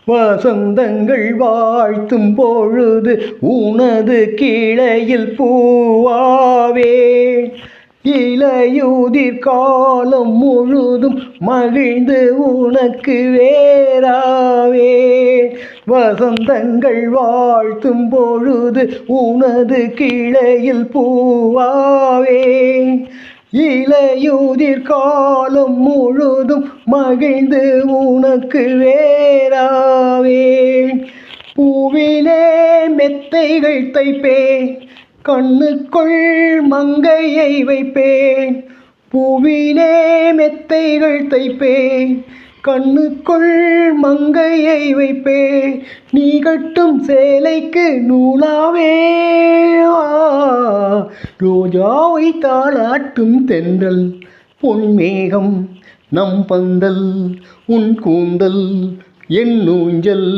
வசந்தங்கள் வாழ்த்தும் பொழுது உனது கிளையில் பூவாவே, இளையுதிர் காலம் முழுதும் மகிழ்ந்து உனக்கு வேறாவே. வசந்தங்கள் வாழ்த்தும் பொழுது உனது கிளையில் பூவாவே, இளையுதிர் காலம் முழுதும் மகிழ்ந்து உனக்கு வேறாவே. பூவிலே மெத்தைகள் தைப்பேன், கண்ணுக்குள் மங்கையை வைப்பேன். பூவிலே மெத்தைகள் தைப்பேன், கண்ணுக்குள் மங்கையை வைப்பேன். நீ கட்டும் சேலைக்கு நூலாவே, ரோஜாவை தாளாட்டும் தென்றல் பொன்மேகம் நம் பந்தல், உன் கூந்தல் என் ஊஞ்சல்.